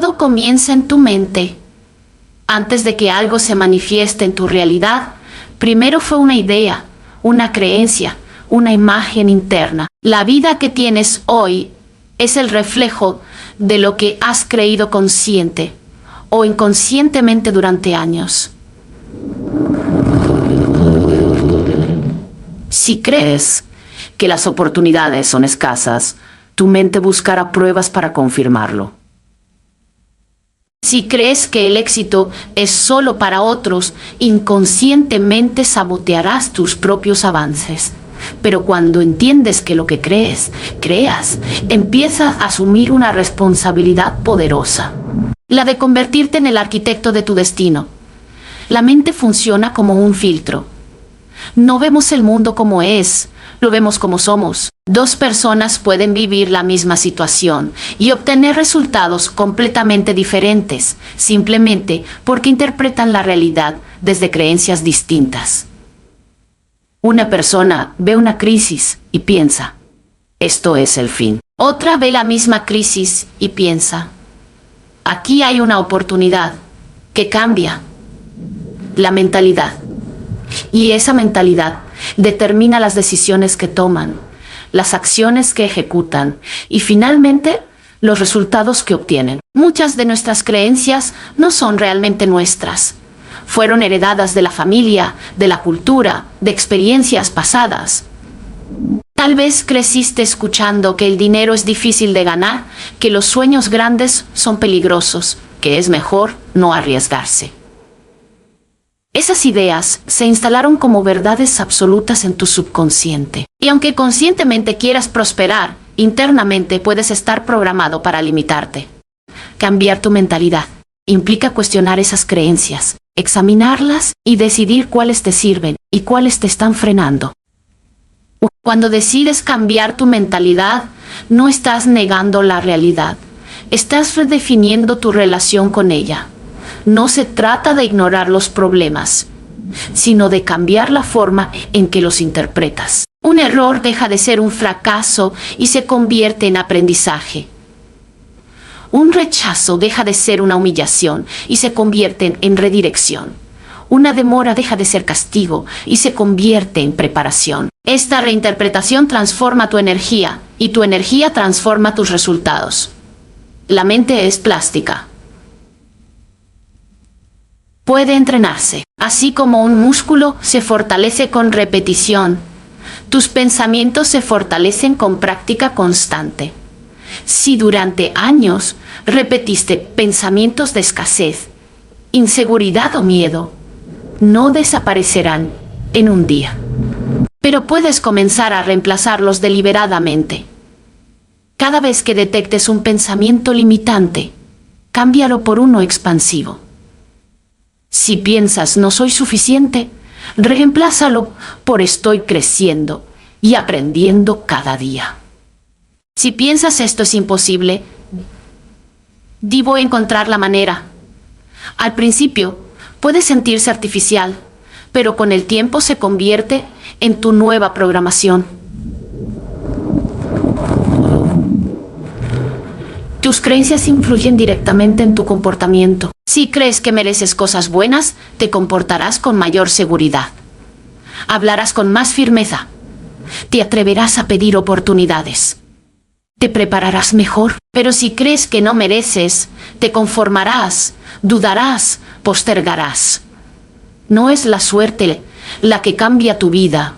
Todo comienza en tu mente. Antes de que algo se manifieste en tu realidad, primero fue una idea, una creencia, una imagen interna. La vida que tienes hoy es el reflejo de lo que has creído consciente o inconscientemente durante años. Si crees que las oportunidades son escasas, tu mente buscará pruebas para confirmarlo. Si crees que el éxito es solo para otros, inconscientemente sabotearás tus propios avances. Pero cuando entiendes que lo que creas, empiezas a asumir una responsabilidad poderosa. La de convertirte en el arquitecto de tu destino. La mente funciona como un filtro. No vemos el mundo como es, lo vemos como somos. Dos personas pueden vivir la misma situación y obtener resultados completamente diferentes, simplemente porque interpretan la realidad desde creencias distintas. Una persona ve una crisis y piensa, esto es el fin. Otra ve la misma crisis y piensa, aquí hay una oportunidad que cambia la mentalidad. Y esa mentalidad determina las decisiones que toman, las acciones que ejecutan y finalmente los resultados que obtienen. Muchas de nuestras creencias no son realmente nuestras. Fueron heredadas de la familia, de la cultura, de experiencias pasadas. Tal vez creciste escuchando que el dinero es difícil de ganar, que los sueños grandes son peligrosos, que es mejor no arriesgarse. Esas ideas se instalaron como verdades absolutas en tu subconsciente. Y aunque conscientemente quieras prosperar, internamente puedes estar programado para limitarte. Cambiar tu mentalidad implica cuestionar esas creencias, examinarlas y decidir cuáles te sirven y cuáles te están frenando. Cuando decides cambiar tu mentalidad, no estás negando la realidad, estás redefiniendo tu relación con ella. No se trata de ignorar los problemas, sino de cambiar la forma en que los interpretas. Un error deja de ser un fracaso y se convierte en aprendizaje. Un rechazo deja de ser una humillación y se convierte en redirección. Una demora deja de ser castigo y se convierte en preparación. Esta reinterpretación transforma tu energía y tu energía transforma tus resultados. La mente es plástica. Puede entrenarse. Así como un músculo se fortalece con repetición, tus pensamientos se fortalecen con práctica constante. Si durante años repetiste pensamientos de escasez, inseguridad o miedo, no desaparecerán en un día. Pero puedes comenzar a reemplazarlos deliberadamente. Cada vez que detectes un pensamiento limitante, cámbialo por uno expansivo. Si piensas no soy suficiente, reemplázalo por estoy creciendo y aprendiendo cada día. Si piensas esto es imposible, voy a encontrar la manera. Al principio puede sentirse artificial, pero con el tiempo se convierte en tu nueva programación. Tus creencias influyen directamente en tu comportamiento. Si crees que mereces cosas buenas, te comportarás con mayor seguridad. Hablarás con más firmeza. Te atreverás a pedir oportunidades. Te prepararás mejor. Pero si crees que no mereces, te conformarás, dudarás, postergarás. No es la suerte la que cambia tu vida.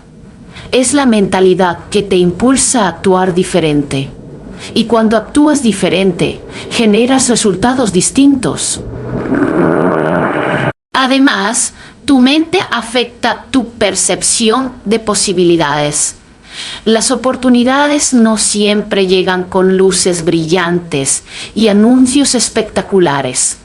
Es la mentalidad que te impulsa a actuar diferente. Y cuando actúas diferente, generas resultados distintos. Además, tu mente afecta tu percepción de posibilidades. Las oportunidades no siempre llegan con luces brillantes y anuncios espectaculares.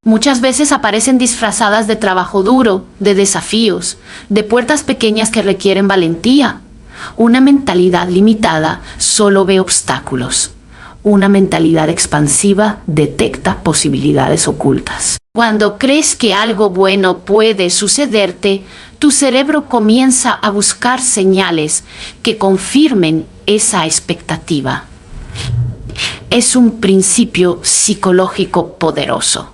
Muchas veces aparecen disfrazadas de trabajo duro, de desafíos, de puertas pequeñas que requieren valentía. Una mentalidad limitada solo ve obstáculos. Una mentalidad expansiva detecta posibilidades ocultas. Cuando crees que algo bueno puede sucederte, tu cerebro comienza a buscar señales que confirmen esa expectativa. es un principio psicológico poderoso.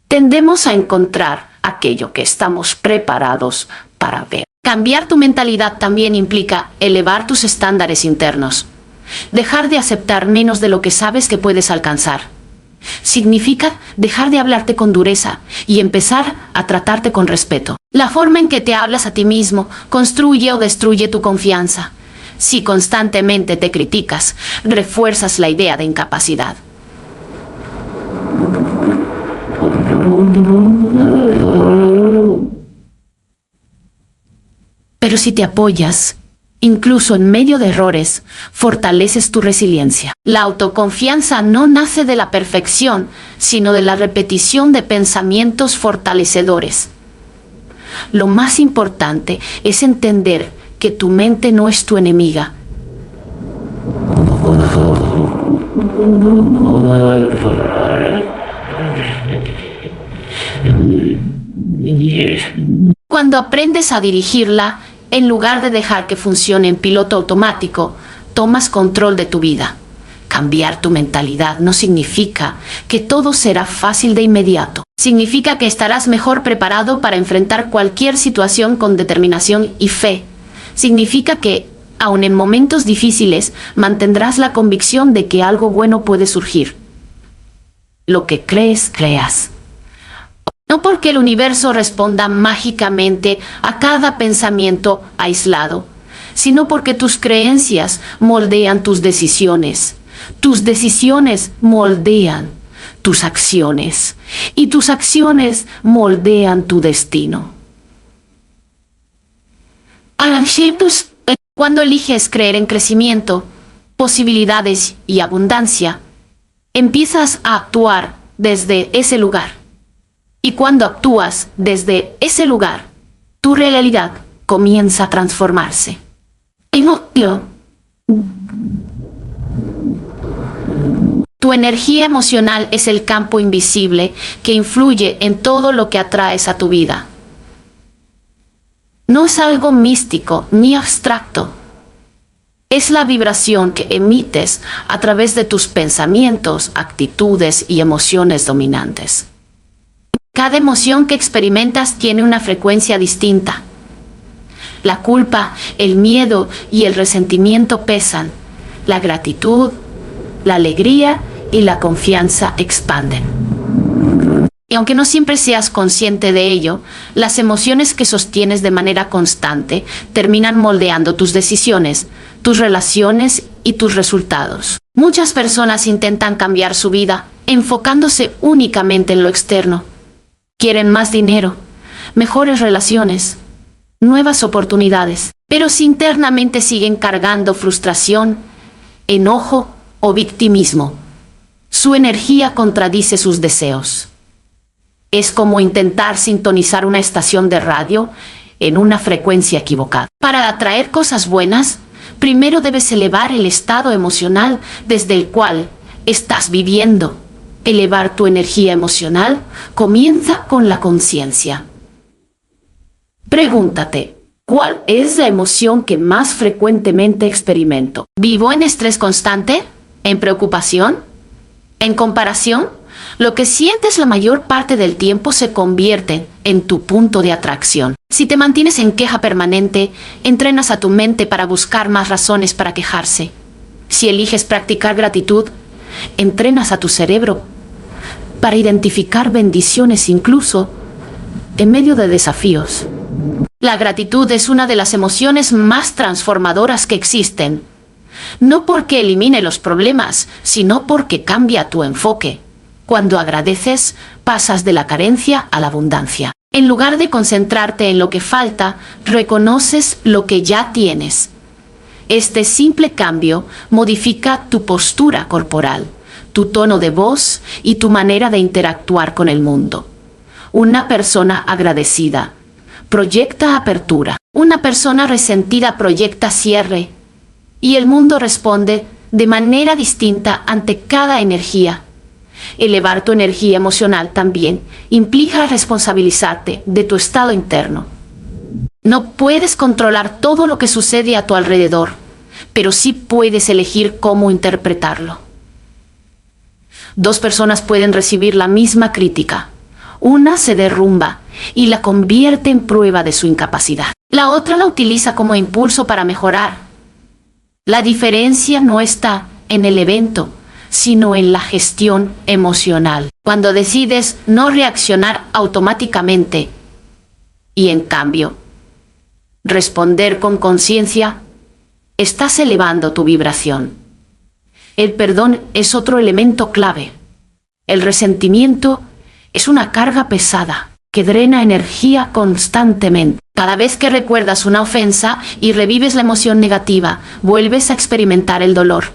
Tendemos a encontrar aquello que estamos preparados para ver. Cambiar tu mentalidad también implica elevar tus estándares internos. Dejar de aceptar menos de lo que sabes que puedes alcanzar. Significa dejar de hablarte con dureza y empezar a tratarte con respeto. La forma en que te hablas a ti mismo construye o destruye tu confianza. Si constantemente te criticas, refuerzas la idea de incapacidad. Pero si te apoyas, incluso en medio de errores, fortaleces tu resiliencia. La autoconfianza no nace de la perfección, sino de la repetición de pensamientos fortalecedores. Lo más importante es entender que tu mente no es tu enemiga. Cuando aprendes a dirigirla, en lugar de dejar que funcione en piloto automático, tomas control de tu vida. Cambiar tu mentalidad no significa que todo será fácil de inmediato. Significa que estarás mejor preparado para enfrentar cualquier situación con determinación y fe. Significa que, aun en momentos difíciles, mantendrás la convicción de que algo bueno puede surgir. Lo que crees, creas. No porque el universo responda mágicamente a cada pensamiento aislado, sino porque tus creencias moldean tus decisiones. Tus decisiones moldean tus acciones y tus acciones moldean tu destino. Cuando eliges creer en crecimiento, posibilidades y abundancia, empiezas a actuar desde ese lugar. Y cuando actúas desde ese lugar, tu realidad comienza a transformarse. Tu energía emocional es el campo invisible que influye en todo lo que atraes a tu vida. No es algo místico ni abstracto. Es la vibración que emites a través de tus pensamientos, actitudes y emociones dominantes. Cada emoción que experimentas tiene una frecuencia distinta. La culpa, el miedo y el resentimiento pesan. La gratitud, la alegría y la confianza expanden. Y aunque no siempre seas consciente de ello, las emociones que sostienes de manera constante terminan moldeando tus decisiones, tus relaciones y tus resultados. Muchas personas intentan cambiar su vida enfocándose únicamente en lo externo. Quieren más dinero, mejores relaciones, nuevas oportunidades, pero si internamente siguen cargando frustración, enojo o victimismo, su energía contradice sus deseos. Es como intentar sintonizar una estación de radio en una frecuencia equivocada. Para atraer cosas buenas, primero debes elevar el estado emocional desde el cual estás viviendo. Elevar tu energía emocional comienza con la conciencia. Pregúntate, ¿cuál es la emoción que más frecuentemente experimento? ¿Vivo en estrés constante? ¿En preocupación? ¿En comparación? Lo que sientes la mayor parte del tiempo se convierte en tu punto de atracción. Si te mantienes en queja permanente, entrenas a tu mente para buscar más razones para quejarse. Si eliges practicar gratitud, entrenas a tu cerebro para identificar bendiciones incluso en medio de desafíos. La gratitud es una de las emociones más transformadoras que existen. No porque elimine los problemas, sino porque cambia tu enfoque. Cuando agradeces, pasas de la carencia a la abundancia. En lugar de concentrarte en lo que falta, reconoces lo que ya tienes. Este simple cambio modifica tu postura corporal, tu tono de voz y tu manera de interactuar con el mundo. Una persona agradecida proyecta apertura. Una persona resentida proyecta cierre. Y el mundo responde de manera distinta ante cada energía. Elevar tu energía emocional también implica responsabilizarte de tu estado interno. No puedes controlar todo lo que sucede a tu alrededor, pero sí puedes elegir cómo interpretarlo. Dos personas pueden recibir la misma crítica. Una se derrumba y la convierte en prueba de su incapacidad. La otra la utiliza como impulso para mejorar. La diferencia no está en el evento, sino en la gestión emocional. Cuando decides no reaccionar automáticamente y, en cambio, responder con conciencia, estás elevando tu vibración. El perdón es otro elemento clave. El resentimiento es una carga pesada que drena energía constantemente. Cada vez que recuerdas una ofensa y revives la emoción negativa, vuelves a experimentar el dolor.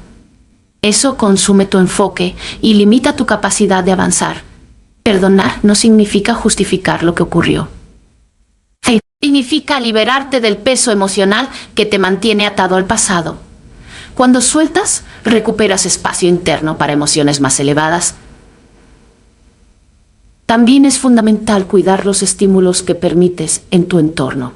Eso consume tu enfoque y limita tu capacidad de avanzar. Perdonar no significa justificar lo que ocurrió. Significa liberarte del peso emocional que te mantiene atado al pasado. Cuando sueltas, recuperas espacio interno para emociones más elevadas. También es fundamental cuidar los estímulos que permites en tu entorno.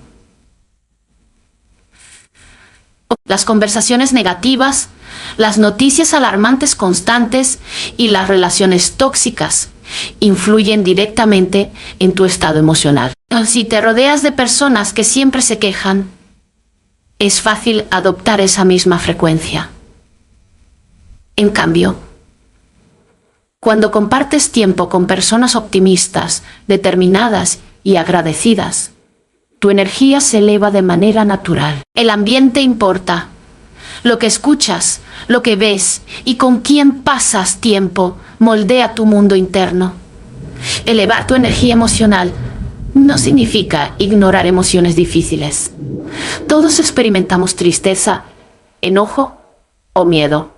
Las conversaciones negativas, las noticias alarmantes constantes y las relaciones tóxicas influyen directamente en tu estado emocional. Si te rodeas de personas que siempre se quejan, es fácil adoptar esa misma frecuencia. En cambio, cuando compartes tiempo con personas optimistas, determinadas y agradecidas, tu energía se eleva de manera natural. El ambiente importa. Lo que escuchas, lo que ves y con quién pasas tiempo moldea tu mundo interno. Elevar tu energía emocional no significa ignorar emociones difíciles. Todos experimentamos tristeza, enojo o miedo.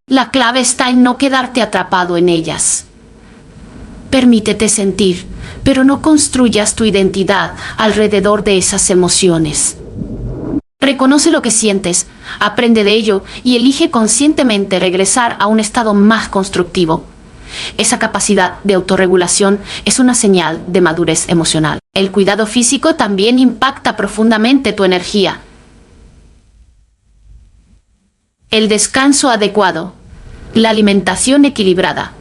La clave está en no quedarte atrapado en ellas. Permítete sentir, pero no construyas tu identidad alrededor de esas emociones. Reconoce lo que sientes, aprende de ello y elige conscientemente regresar a un estado más constructivo. Esa capacidad de autorregulación es una señal de madurez emocional. El cuidado físico también impacta profundamente tu energía. El descanso adecuado, la alimentación equilibrada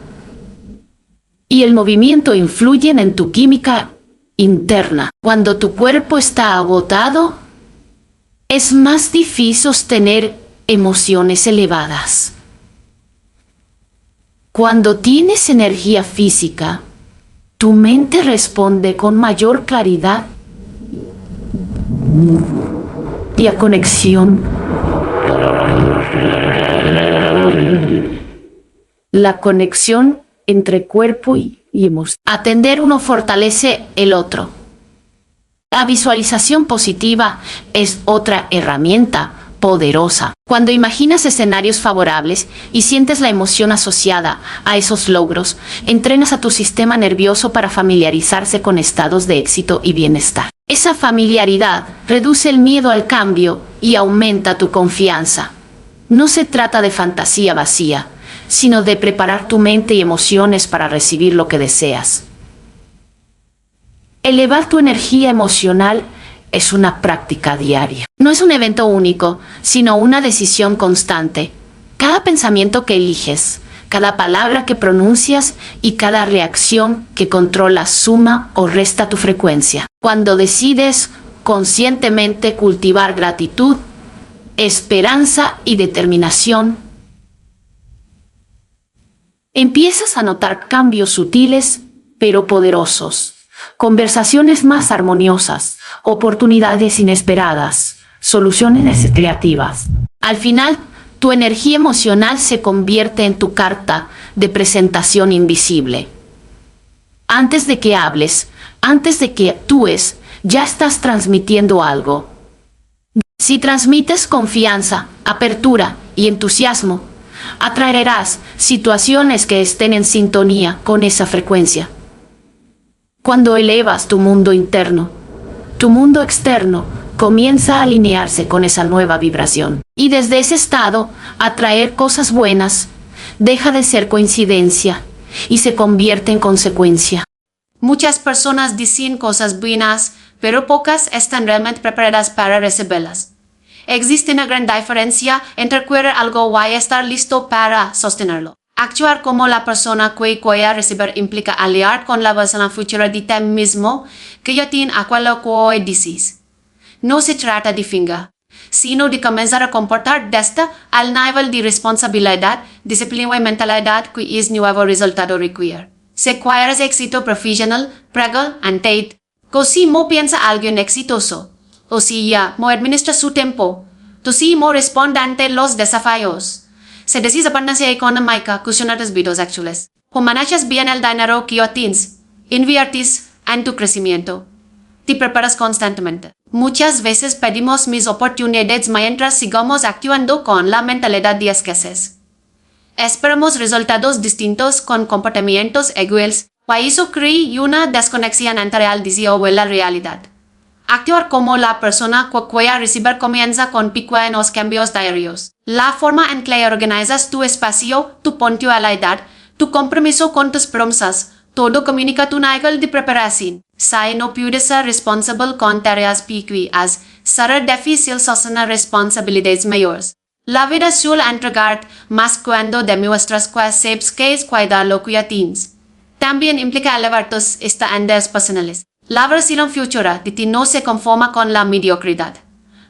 y el movimiento influyen en tu química interna. Cuando tu cuerpo está agotado, es más difícil sostener emociones elevadas. Cuando tienes energía física, tu mente responde con mayor claridad y a conexión. La conexión entre cuerpo y emoción. Atender uno fortalece el otro. La visualización positiva es otra herramienta poderosa. Cuando imaginas escenarios favorables y sientes la emoción asociada a esos logros, entrenas a tu sistema nervioso para familiarizarse con estados de éxito y bienestar. Esa familiaridad reduce el miedo al cambio y aumenta tu confianza. No se trata de fantasía vacía, sino de preparar tu mente y emociones para recibir lo que deseas. Elevar tu energía emocional es una práctica diaria. No es un evento único, sino una decisión constante. Cada pensamiento que eliges, cada palabra que pronuncias y cada reacción que controlas suma o resta tu frecuencia. Cuando decides conscientemente cultivar gratitud, esperanza y determinación, empiezas a notar cambios sutiles pero poderosos. Conversaciones más armoniosas, oportunidades inesperadas, soluciones creativas. Al final, tu energía emocional se convierte en tu carta de presentación invisible. Antes de que hables, antes de que actúes, ya estás transmitiendo algo. Si transmites confianza, apertura y entusiasmo, atraerás situaciones que estén en sintonía con esa frecuencia. Cuando elevas tu mundo interno, tu mundo externo comienza a alinearse con esa nueva vibración. Y desde ese estado, atraer cosas buenas deja de ser coincidencia y se convierte en consecuencia. Muchas personas dicen cosas buenas, pero pocas están realmente preparadas para recibirlas. Existe una gran diferencia entre querer algo y estar listo para sostenerlo. Actuar como la persona que quiere recibir implica aliar con la versión futura de ti mismo que ya tiene aquello que dices. No se trata de fingir, sino de comenzar a comportar desde el nivel de responsabilidad, disciplina y mentalidad que es nuevo resultado requiere. Si quieres éxito profesional, prega ante que si no piensa alguien exitoso, o si ya no administra su tiempo, tú si no responde ante los desafíos. Se decide abundancia económica cuestionar los vidas actuales. O manejas bien el dinero que tienes, inviertes en tu crecimiento. Te preparas constantemente. Muchas veces pedimos mis oportunidades mientras sigamos actuando con la mentalidad de escasez. Esperamos resultados distintos con comportamientos iguales, y eso crea una desconexión entre el deseo y la realidad. Actuar como la persona que quiere recibir comienza con pequeños cambios diarios. La forma en que organizas tu espacio, tu puntualidad, tu compromiso con tus promesas, todo comunica tu nivel de preparación. Si no puedes ser responsable con tareas pequeñas, será difícil sostener responsabilidades mayores. La vida suele entregar más cuando demuestras que sabes que es cuidar lo que tienes. También implica elevar tus estándares personales. La versión futura de ti no se conforma con la mediocridad.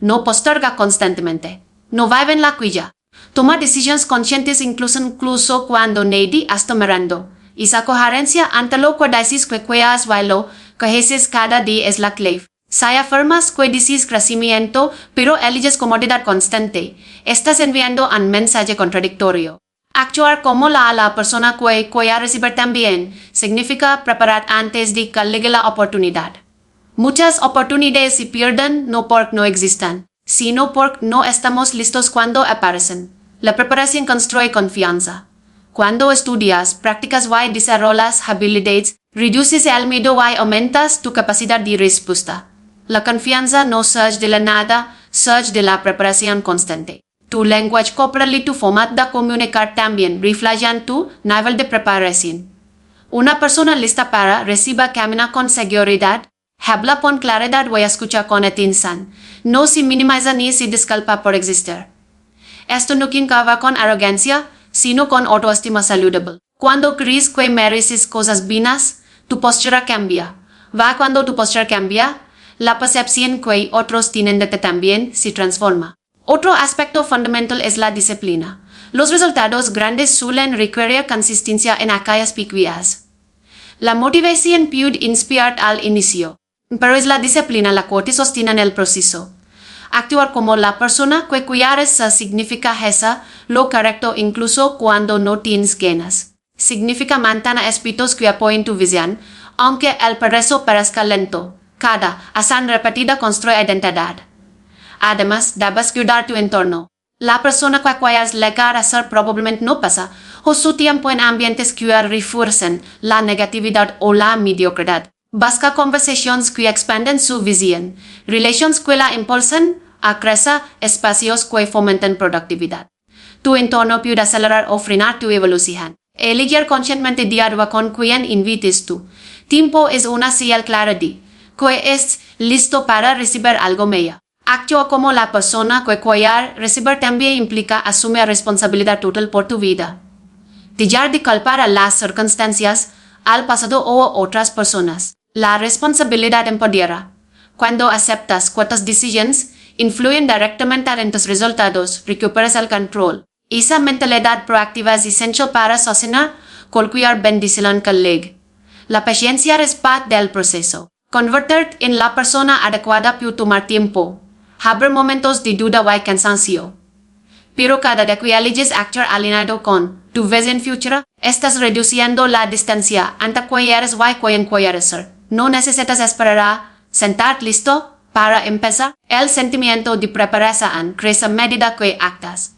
No posterga constantemente. No vive en la quilla. Toma decisiones conscientes incluso cuando nadie está mirando. Esa coherencia ante lo que dices que quieres y lo que haces cada día es la clave. Si afirmas que dices crecimiento, pero eliges comodidad constante, estás enviando un mensaje contradictorio. Actuar como la persona que quiere recibir también significa preparar antes de que llegue la oportunidad. Muchas oportunidades se pierden no porque no existan, sino porque no estamos listos cuando aparecen. La preparación construye confianza. Cuando estudias, practicas y desarrollas habilidades, reduces el miedo y aumentas tu capacidad de respuesta. La confianza no surge de la nada, surge de la preparación constante. Tu lenguaje corporal y tu forma de comunicar también reflejan tu nivel de preparación. Una persona lista para recibir camina con seguridad, habla con claridad y escucha con atención. No se minimiza ni se disculpa por existir. Esto no tiene que ver con arrogancia, sino con autoestima saludable. Cuando crees que mereces cosas buenas, tu postura cambia. Cuando tu postura cambia, la percepción que otros tienen de ti también se transforma. Otro aspecto fundamental es la disciplina. Los resultados grandes suelen requerir consistencia en aquellas pequeñas. La motivación puede inspirar al inicio, pero es la disciplina la que te sostiene en el proceso. Actuar como la persona que quieres significa hacer lo correcto incluso cuando no tienes ganas. Significa mantener espíritus que apoyen tu visión, aunque el progreso parezca lento. Cada acción repetida construye identidad. Además, debes cuidar tu entorno. La persona que quieres llegar a ser probablemente no pasa o su tiempo en ambientes que refuerzan la negatividad o la mediocridad. Busca conversaciones que expanden su visión, relaciones que la impulsan a crecer, espacios que fomentan productividad. Tu entorno puede acelerar o frenar tu evolución. Elegir conscientemente diálogo con quien invites tú. Tiempo es una señal clara de que es listo para recibir algo mejor. Actúa como la persona que quiere recibir también implica asumir responsabilidad total por tu vida. Dejar de culpar a las circunstancias, al pasado o otras personas. La responsabilidad empodera. Cuando aceptas que tus decisiones influyen directamente en tus resultados, recuperas el control. Esa mentalidad proactiva es esencial para sostener cualquier bendición que llegue. La paciencia es parte del proceso. Convertirte en la persona adecuada puede tomar tiempo. Habrá momentos de duda y cansancio. Pero cada vez que eliges actuar alineado con tu visión futura, estás reduciendo la distancia entre quien eres y quien quieres ser. No necesitas esperar a sentarte listo para empezar. El sentimiento de preparación crece a medida que actas.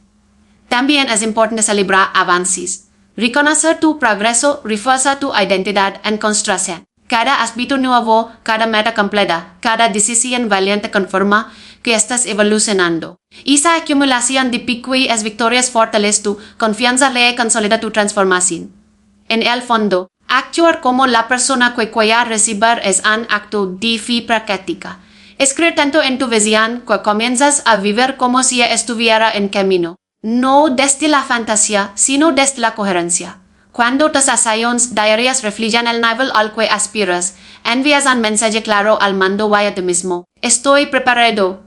También es importante celebrar avances. Reconocer tu progreso refuerza tu identidad en construcción. Cada aspecto nuevo, cada meta completa, cada decisión valiente confirma que estás evolucionando. Esa acumulación de pequeñas victorias fortalece tu confianza y consolida tu transformación. En el fondo, Actuar como la persona que quiere recibir es un acto de fe práctica. Es creer tanto en tu visión que comienzas a vivir como si estuviera en camino. No desde la fantasía, sino desde la coherencia. Cuando tus acciones diarias reflejan el nivel al que aspiras, envías un mensaje claro al mundo vaya ti mismo. Estoy preparado.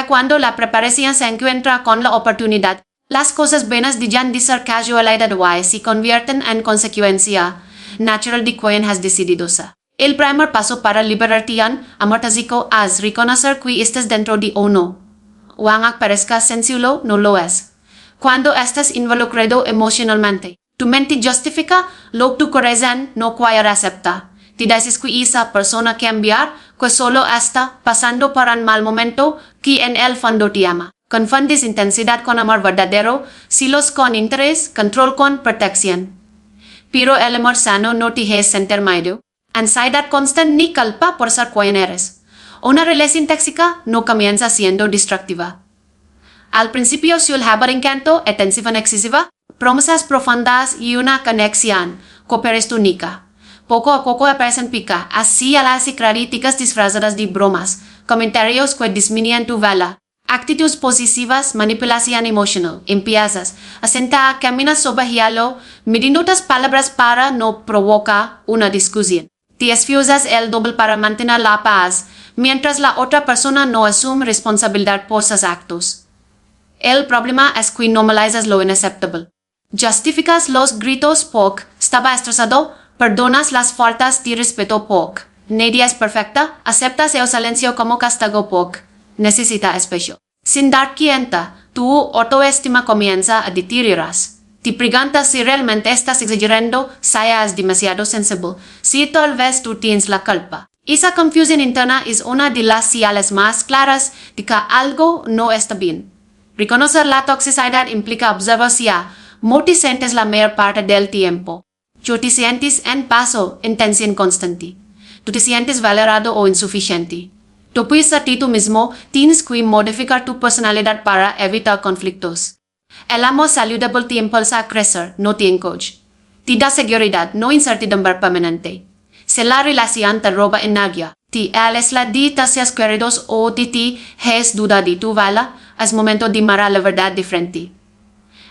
Cuando la preparación se encuentra con la oportunidad, las cosas buenas dejan de ser casualidad y se convierten en consecuencia natural de quien has decidido ser. El primer paso para liberarte en AMOR TÓXICO es reconocer que estás dentro de uno. Aunque parezca sencillo, no lo es. Cuando estás involucrado emocionalmente, tu mente justifica lo que tu corazón no quiere aceptar. Te dices que esa persona cambiar, que solo está pasando por un mal momento, que en el fondo te ama. Confundes intensidad con amor verdadero, celos con interés, control con protección. Pero el amor sano no te hace sentir miedo, ansiedad constante ni culpa por ser quien eres. Una relación tóxica no comienza siendo destructiva. Al principio suele haber encanto, atención excesiva, promesas profundas y una conexión que es única. Poco a poco aparecen pica, así a las críticas disfrazadas de bromas, comentarios que disminuyen tu valor, actitudes positivas, manipulación emocional. Empiezas a sentar, caminas sobre hielo, midiendo tus palabras para no provocar una discusión. Te esfuerzas el doble para mantener la paz, mientras la otra persona no asume responsabilidad por sus actos. El problema es que normalizas lo inaceptable. Justificas los gritos porque estaba estresado, perdonas las faltas de respeto porque nadie es perfecta, aceptas el silencio como castigo porque necesita espacio. Sin dar cuenta, tu autoestima comienza a deteriorarse. Te preguntas si realmente estás exagerando, si es demasiado sensible, si tal vez tú tienes la culpa. Esa confusión interna es una de las señales más claras de que algo no está bien. Reconocer la toxicidad implica observar si no te sientes la mayor parte del tiempo. Tú te sientes en paso, en tensión constante. Tú te sientes valorado o insuficiente. Tú puedes ser tú mismo, tienes que modificar tu personalidad para evitar conflictos. El amor saludable te impulsa a crecer, no te encoge. Te da seguridad, no incertidumbre permanente. Si la relación te roba energía, te aleja de tus seres queridos o de ti es duda de tu valor, es momento de mirar la verdad de frente.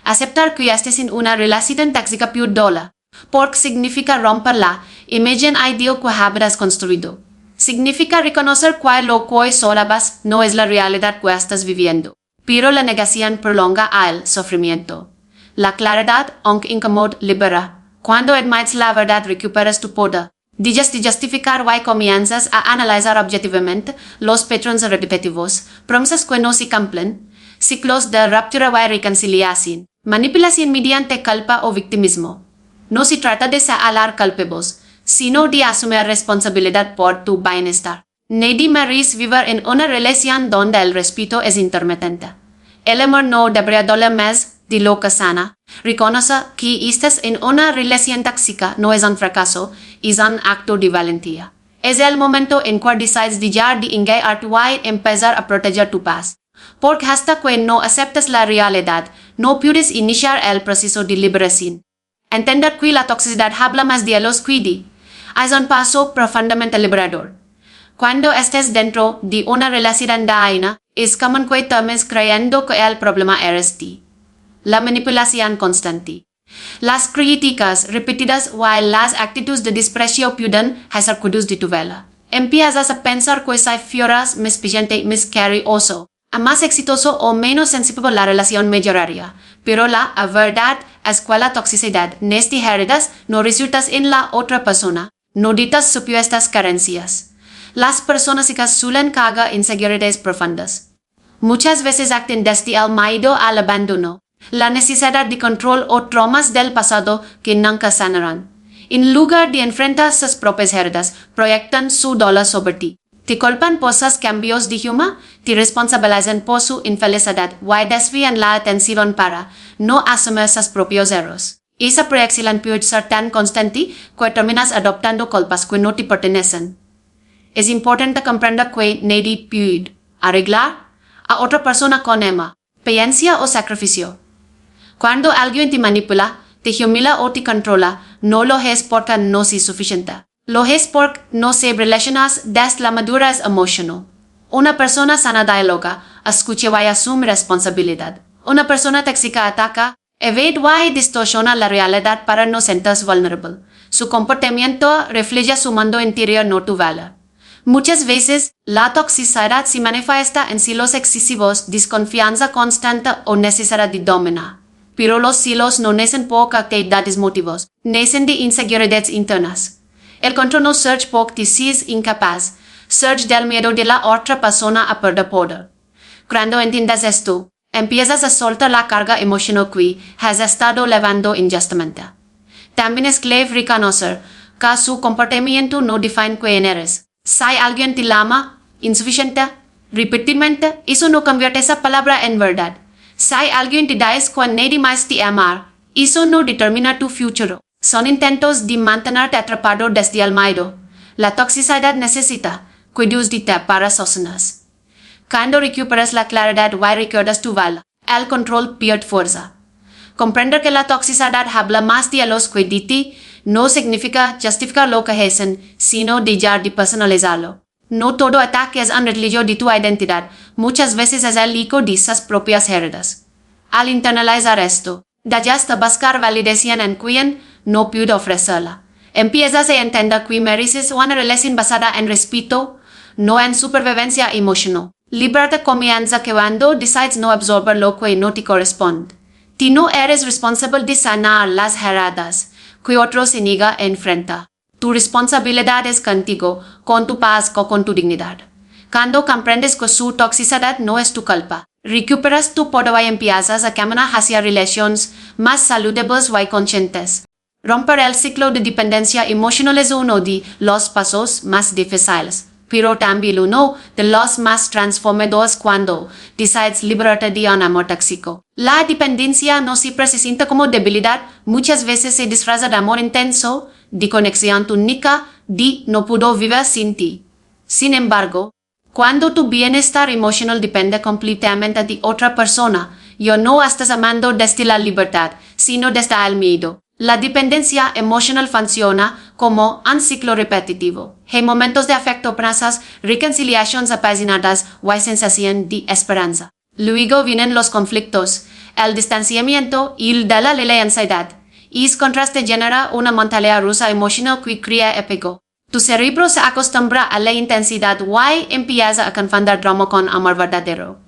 Aceptar que estés en una relación tóxica peor dola, porque significa romper la imagen ideal que habrás construido. Significa reconocer que lo que solabas no es la realidad que estás viviendo, pero la negación prolonga el sufrimiento. La claridad, aunque incómoda, libera. Cuando admites la verdad, recuperas tu poder. Dejas de justificar y comienzas a analizar objetivamente los patrones repetitivos, promesas que no se cumplen, ciclos de ruptura y reconciliación, manipulación mediante culpa o victimismo. No se trata de señalar culpables, sino de asumir responsabilidad por tu bienestar. Nadie merece vivir en una relación donde el respeto es intermitente. El amor no debería doler más de lo que sana. Reconoce que estás en una relación tóxica no es un fracaso, es un acto de valentía. Es el momento en que decides dejar de engañarte y empezar a proteger tu paz. Porque hasta que no aceptas la realidad, no puedes iniciar el proceso de liberación. Entender que la toxicidad habla más de los que de. Es un paso profundamente liberador. Cuando estés dentro de una relación dañina, es común que tomes creyendo que el problema eres tú. La manipulación constante. Las críticas repetidas y las actitudes de desprecio pueden hacer cuidados de tu vela. Empiezas a pensar que si fueras más paciente, más cariñoso, más exitoso o menos sensible la relación mejoraría. Pero la verdad es que la toxicidad heridas no resulta en la otra persona, no de tus supuestas carencias. Las personas que suelen cargar inseguridades profundas. Muchas veces actúan desde el miedo al abandono, la necesidad de control o traumas del pasado que nunca sanarán. En lugar de enfrentar sus propias heridas, proyectan su dolor sobre ti. Te culpan por sus cambios de humor, te responsabilizan por su infelicidad y desvían la atención para no asumir sus propios errores. Esa proyección puede ser tan constante que terminas adoptando culpas que no te pertenecen. Es importante comprender que nadie puede arreglar a otra persona con amor, paciencia o sacrificio. Cuando alguien te manipula, te humilla o te controla, no lo es porque no es suficiente. Lo es porque no se relacionas desde la madurez emocional. Una persona sana dialoga, escucha y asume responsabilidad. Una persona tóxica ataca, evade y distorsiona la realidad para no sentirse vulnerable. Su comportamiento refleja su mundo interior, no tu valor. Muchas veces, la toxicidad se manifiesta en celos excesivos, desconfianza constante o necesidad de dominar. Pero los celos no nacen por actividades motivos, nacen de inseguridades internas. El control no surge porque te sientes incapaz, surge del miedo de la otra persona a perder poder. Cuando entiendes esto, empiezas a soltar la carga emocional que has estado llevando injustamente. También es clave reconocer que su comportamiento no define quién eres. Si alguien te llama insuficiente, repetidamente, eso no convierte esa palabra en verdad. Si alguien te dice que nadie más te ama, eso no determina tu futuro. Son intentos de mantenerte atrapado desde el miedo. La toxicidad necesita cuidados de ti para sostenerse. Cuando recuperas la claridad y recuerdas tu valor, el control pierde fuerza. Comprender que la toxicidad habla más de los que de ti no significa justificar lo que hacen, sino dejar de personalizarlo. No todo ataque es un reflejo de tu identidad, muchas veces es el eco de sus propias heridas. Al internalizar esto, dejas de buscar validación en quien no puede ofrecerla. Empiezas a entender que mereces una relación basada en respeto, no en supervivencia emocional. Libertad comienza cuando decides no absorber lo que no te corresponde. Tú no eres responsable de sanar las heridas que otros se niegan a enfrentar. Tu responsabilidad es contigo, con tu paz o con tu dignidad. Cuando comprendes que su toxicidad no es tu culpa, recuperas tu poder y empiezas a caminar hacia relaciones más saludables y conscientes. Romper el ciclo de dependencia emocional es uno de los pasos más difíciles, pero también uno de los más transformadores cuando decides liberarte de un amor tóxico. La dependencia no siempre se siente como debilidad, muchas veces se disfraza de amor intenso, de conexión única, de no puedo vivir sin ti. Sin embargo, cuando tu bienestar emocional depende completamente de otra persona, ya no estás amando desde la libertad, sino desde el miedo. La dependencia emocional funciona como un ciclo repetitivo. Hay momentos de afecto presas, reconciliaciones apasionadas y sensación de esperanza. Luego vienen los conflictos, el distanciamiento y la ansiedad. Y ese contraste genera una montaña rusa emocional que crea apego. Tu cerebro se acostumbra a la intensidad y empieza a confundir drama con amor verdadero.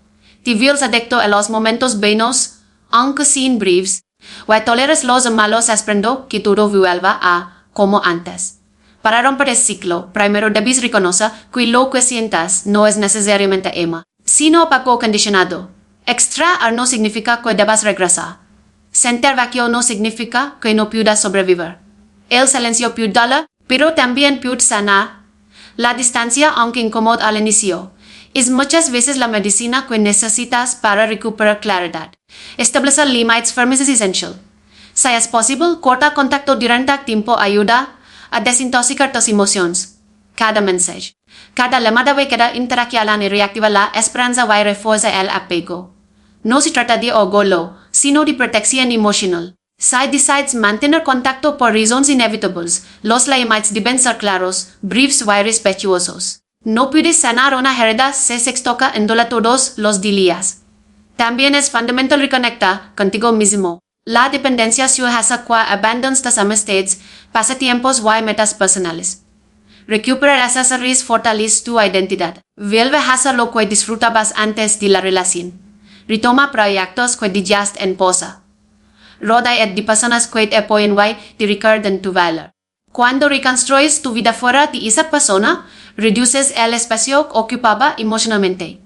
Te vuelves adicto a los momentos buenos, aunque sin breves, y toleras los malos esperando que todo vuelva a como antes. Para romper el ciclo, primero debes reconocer que lo que sientas no es necesariamente emo, sino apego condicionado. Extraer no significa que debas regresar. Sentir vacío no significa que no puedas sobrevivir. El silencio puede doler, pero también puede sanar. La distancia, aunque incómoda al inicio, es muchas veces la medicina que necesitas para recuperar claridad. Establecer límites firmes es esencial. Si es posible, cortar contacto durante tiempo ayuda a desintoxicar tus emociones. Cada mensaje, cada llamada y cada interacción reactiva la esperanza y refuerza el apego. No se trata de orgullo, sino de protección emocional. Si decides mantener contacto por razones inevitables, los límites deben ser claros, breves y respetuosos. No puedes sanar una herida si se toca en dolor todos los días. También es fundamental reconectar contigo mismo. La dependencia se hace cuando abandonas tus amistades, pasatiempos y metas personales. Recuperar esas raíces fortalece tu identidad. Vuelve a hacer lo que disfrutabas antes de la relación. Retoma proyectos que dejaste en pausa. Rodea de personas que te apoyan y te recuerdan tu valor. Cuando reconstruyes tu vida fuera de esa persona, reduces el espacio ocupado emocionalmente.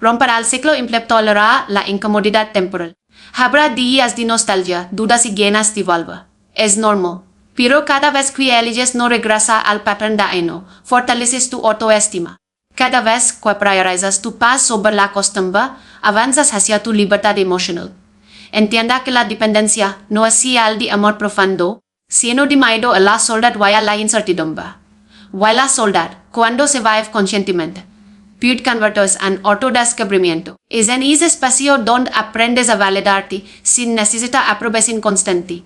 Romper el ciclo implica tolerar la incomodidad temporal. Habrá días de nostalgia, dudas y ganas de volver. Es normal. Pero cada vez que eliges no regresar al patrón dañino, fortaleces tu autoestima. Cada vez que priorizas tu paz sobre la costumbre, avanzas hacia tu libertad emocional. Entienda que la dependencia no es señal de amor profundo, sino de miedo a la soledad y a la incertidumbre. Y la soledad, cuando se vive conscientemente, puede convertirse en autodescubrimiento. Es en ese espacio donde aprendes a validarte sin necesidad de aprobación constante.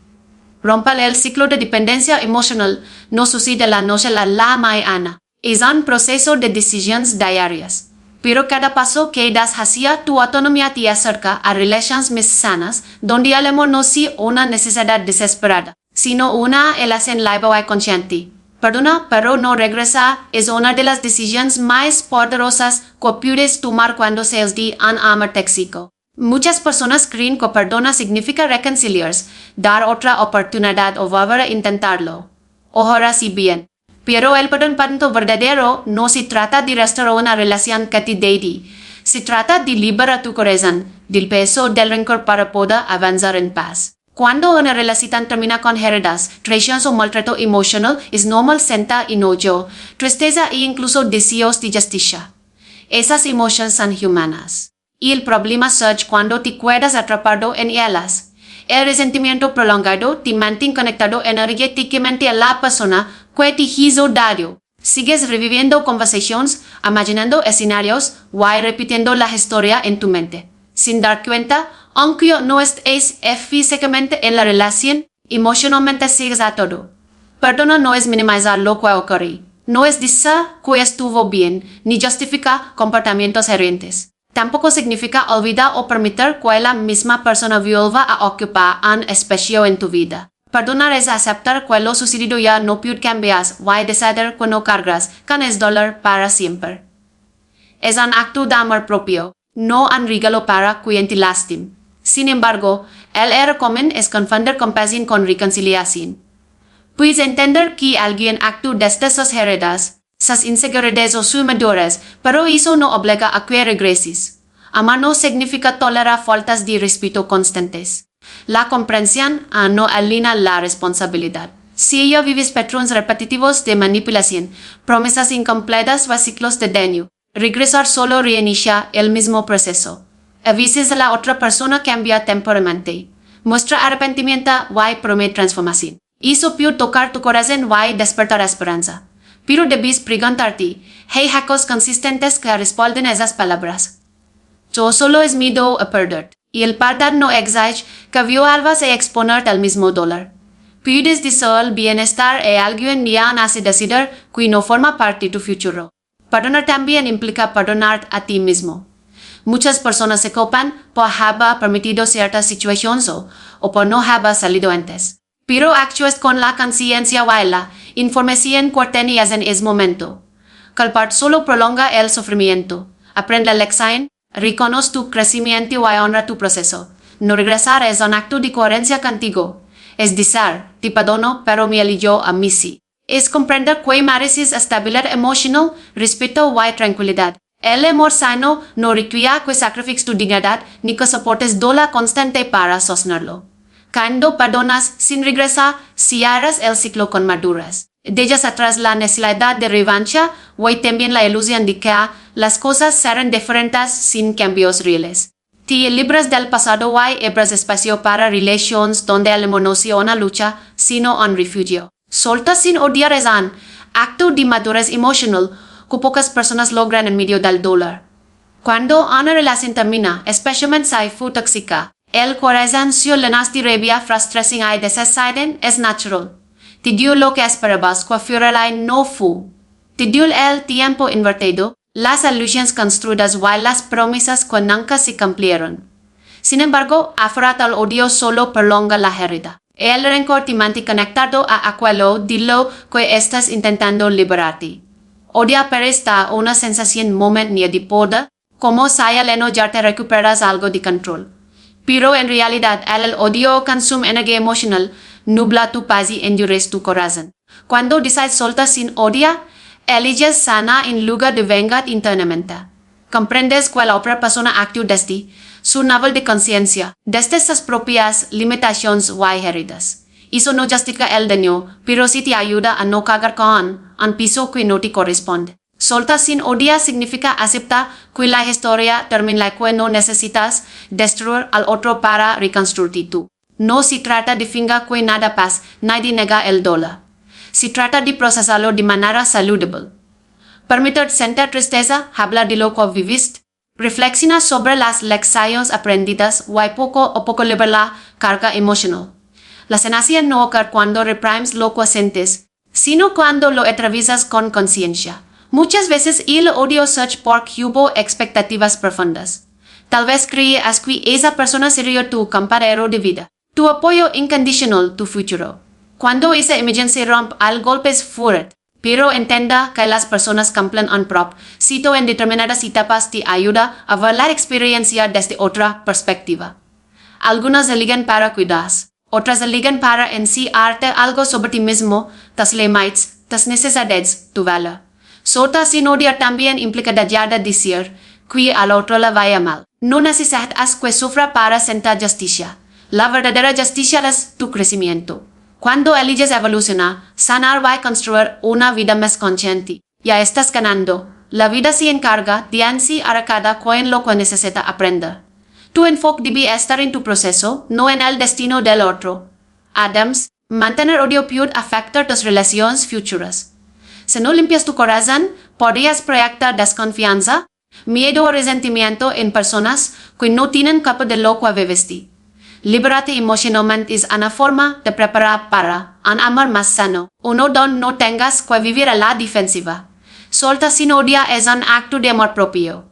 Romper el ciclo de dependencia emocional no sucede la noche a la mañana. Es un proceso de decisiones diarias. Pero cada paso que das hacia tu autonomía te acerca a relaciones más sanas, donde el amor no es una necesidad desesperada, sino una elección libre y consciente. Perdona, pero no regresa es una de las decisiones más poderosas que puedes tomar cuando seas de un amor tóxico. Muchas personas creen que perdona significa reconciliarse, dar otra oportunidad o volver a intentarlo. Ojalá sí bien. Pero el perdón verdadero no se trata de restaurar una relación que te dañe. Se trata de liberar tu corazón del peso del rencor para poder avanzar en paz. Cuando una relación termina con heridas, traiciones o maltrato emocional, es normal sentir enojo, tristeza e incluso deseos de justicia. Esas emociones son humanas. Y el problema surge cuando te quedas atrapado en ellas. El resentimiento prolongado te mantiene conectado energéticamente a la persona que te hizo daño. Sigues reviviendo conversaciones, imaginando escenarios y repitiendo la historia en tu mente. Sin dar cuenta, aunque no estés físicamente en la relación, emocionalmente sigues a todo. Perdona no es minimizar lo que ocurrió. No es decir que estuvo bien, ni justifica comportamientos herientes. Tampoco significa olvidar o permitir que la misma persona vuelva a ocupar un espacio en tu vida. Perdonar es aceptar que lo sucedido ya no puede cambiar y decidir que no cargas con el dolor para siempre. Es un acto de amor propio, no un regalo para quien te lastime. Sin embargo, el error común es confundir compasión con reconciliación. Puedes entender que alguien actúa desde sus heridas, sus inseguridades o sus madurez, pero eso no obliga a que regreses. Amar no significa tolerar faltas de respeto constantes. La comprensión no alinea la responsabilidad. Si ella vives patrones repetitivos de manipulación, promesas incompletas o ciclos de daño, regresar solo reinicia el mismo proceso. A veces la otra persona cambia temporalmente, muestra arrepentimiento y promete transformación. Eso puede tocar tu corazón y despertar esperanza. Pero debes preguntarte, ¿hay hacos consistentes que respalden esas palabras? Yo solo es miedo a perder, y el perdón no exige que vuelvas a exponerte al mismo dolor. Puedes decir el bienestar a alguien y aún así decidir que no forma parte de tu futuro. Perdonar también implica perdonar a ti mismo. Muchas personas se culpan por haber permitido ciertas situaciones o por no haber salido antes. Pero actúas con la conciencia y la información que tenías en ese momento. Culpar solo prolonga el sufrimiento. Aprende la lección, reconoce tu crecimiento y honra tu proceso. No regresar es un acto de coherencia contigo. Es decir, te perdono, pero me elijo a mí sí. Es comprender que mereces estabilidad emocional, respeto y tranquilidad. El amor sano no requiere que sacrifiques tu dignidad ni que soportes dolor constante para sostenerlo. Cuando perdonas sin regresar, cierras el ciclo con madurez. Dejas atrás la necesidad de revancha y también la ilusión de que las cosas serán diferentes sin cambios reales. Te libras del pasado y abres espacio para relaciones donde el amor no sea una lucha, sino un refugio. Soltar sin odiar es un acto de madurez emocional que pocas personas logran en medio del dolor. Cuando una relación termina, especialmente si fue tóxica, el corazón se llena de rabia, frustración y desesperación es natural. Te dio lo que esperabas, que fuera no fue. Te dio el tiempo invertido, las ilusiones construidas y las promesas que nunca se cumplieron. Sin embargo, aferrarte al odio solo prolonga la herida. El rencor te mantiene conectado a aquello de lo que estás intentando liberarte. Odiar presta una sensación momentánea de poder, como si al enojarte recuperas algo de control. Pero en realidad, el odio consume energía emocional, nubla tu paz y endurece tu corazón. Cuando decides soltar sin odiar, eliges sana en lugar de vengar internamente. Comprendes que la otra persona actúa desde su nivel de conciencia, desde sus propias limitaciones y heridas. Eso no justifica el daño, pero sí te ayuda a no cargar con un peso que no te corresponde. Soltar sin odiar significa aceptar que la historia termina y que no necesitas destruir al otro para reconstruirte tú. No se trata de fingir que nada pasa, nadie nega el dolor. Se trata de procesarlo de manera saludable. Permitir sentir tristeza, hablar de lo que viviste, reflexionar sobre las lecciones aprendidas y poco a poco liberar la carga emocional. La sanación no ocurre cuando reprimes lo que sientes, sino cuando lo atraviesas con conciencia. Muchas veces el odio surge porque hubo expectativas profundas. Tal vez creías que esa persona sería tu compañero de vida, tu apoyo incondicional, tu futuro. Cuando esa imagen se rompe, el golpe es fuerte, pero entienda que las personas cumplen un propósito en determinadas etapas te ayuda a ver la experiencia desde otra perspectiva. Algunas eligen para cuidarse, otras eligen para enseñarte algo sobre ti mismo, tus límites, tus necesidades, tu valor. Sota sin odiar también implica dejar de decir que al otro le vaya mal. No necesitas que sufra para sentir justicia. La verdadera justicia es tu crecimiento. Cuando eliges evolucionar, sanar va a construir una vida más consciente. Ya estás ganando. La vida se encarga de enseñar a cada quien lo que necesita aprender. Tu enfoque debe estar en tu proceso, no en el destino del otro. Adams, mantener odio puede afectar tus relaciones futuras. Si no limpias tu corazón, podrías proyectar desconfianza, miedo o resentimiento en personas que no tienen capa de lo que viviste. Liberarte emocionalmente es una forma de preparar para un amor más sano, uno donde no tengas que vivir a la defensiva. Soltar sin odio es un acto de amor propio.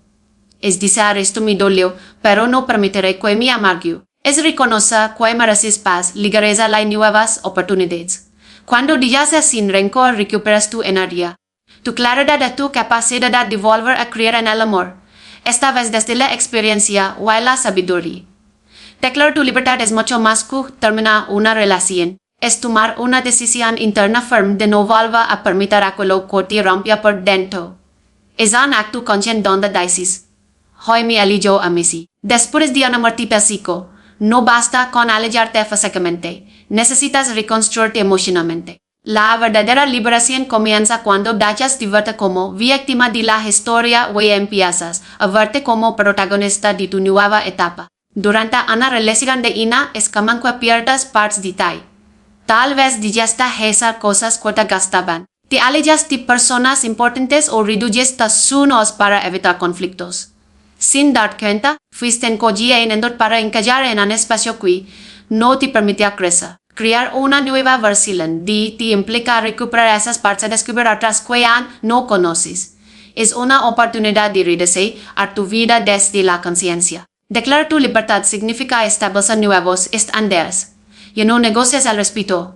Es decir, esto me dolió, pero no permitiré que me amargue. Es reconocer que mereces paz, ligereza y nuevas oportunidades. Cuando digas sin rencor, recuperas tu energía, tu claridad y tu capacidad de volver a creer en el amor. Esta vez desde la experiencia o la sabiduría. Declarar tu libertad es mucho más que terminar una relación. Es tomar una decisión interna firme de no volver a permitir aquello que te rompe por dentro. Es un acto consciente donde dices, hoy me elijo a mí. Después de un muerte físico, no basta con alejarte físicamente. Necesitas reconstruirte emocionalmente. La verdadera liberación comienza cuando dejas de verte como víctima de la historia y empiezas a verte como protagonista de tu nueva etapa. Durante una relación de ina es común que pierdas partes de ti. Tal vez dejaste hacer cosas que te gastaban. Te alejas de personas importantes o reduces tus sueños para evitar conflictos. Sin darte cuenta, fuiste encogiendo para encajar en un espacio que no te permitía crecer. Crear una nueva versión de ti implica recuperar esas partes y descubrir otras que no conoces. Es una oportunidad de redesear a tu vida desde la conciencia. Declarar tu libertad significa establecer nuevos estándares. Ya no negocias el respeto.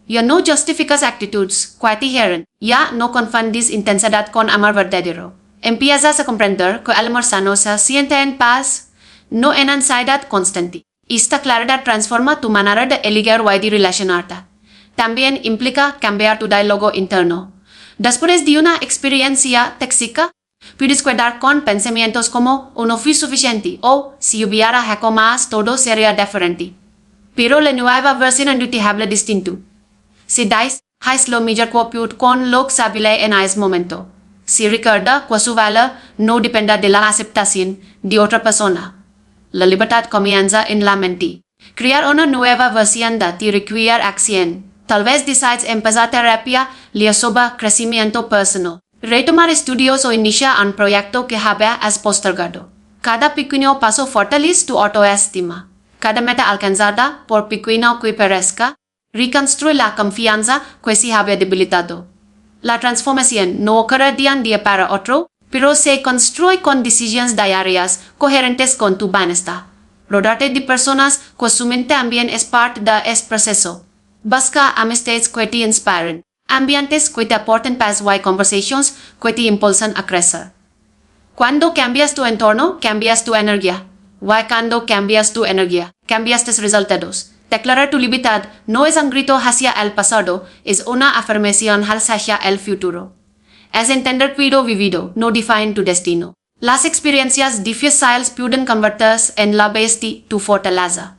Ya no justificas actitudes que te hieren. Ya no confundes intensidad con amor verdadero. Empiezas a comprender que el amor sano se siente en paz, no en ansiedad constante. Esta claridad transforma tu manera de elegir y de relacionarte. También implica cambiar tu diálogo interno. Después de una experiencia tóxica, puedes quedar con pensamientos como no fui suficiente o si hubiera hecho más todo sería diferente. Pero la nueva versión no te habla distinto. Si dais, haz lo mejor que puedes con lo que sabes en ese momento. Si recuerda que su valor no depende de la aceptación de otra persona. La libertad comienza en la mente. Crear una nueva versión de ti requiere acción. Tal vez decides empezar terapia sobre crecimiento personal. Retomar estudios o iniciar un proyecto que habías postergado. Cada pequeño paso fortalece tu autoestima. Cada meta alcanzada, por pequeño que parezca, reconstruye la confianza que se había debilitado. La transformación no ocurre de un día para otro, pero se construye con decisiones diarias coherentes con tu bienestar. Rodearte de personas que su mente también es parte de este proceso. Busca amistades que te inspiren, ambientes que te aporten paz y conversaciones que te impulsan a crecer. Cuando cambias tu entorno, cambias tu energía. Y cuando cambias tu energía, cambias tus resultados. Declarar tu libertad no es un grito hacia el pasado, es una afirmación hacia el futuro. Es entender que lo vivido no define tu destino. Las experiencias difíciles pueden convertirse en la base de tu fortaleza.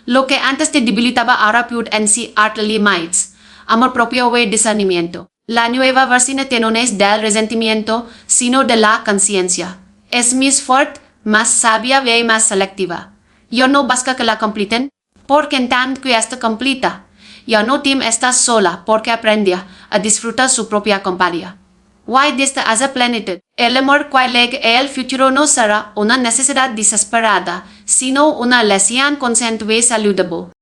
Lo que antes te debilitaba ahora puede enseñarte límites, amor propio y discernimiento. La nueva versión no es del resentimiento, sino de la conciencia. Es más fuerte, más sabia y más selectiva. Yo no busco que la completen, porque en tanto que está completa. Yo no temo estar sola, porque aprendí a disfrutar su propia compañía. Y desde esa plenitud, el amor que lega el futuro no será una necesidad desesperada, sino una lesión consciente y saludable.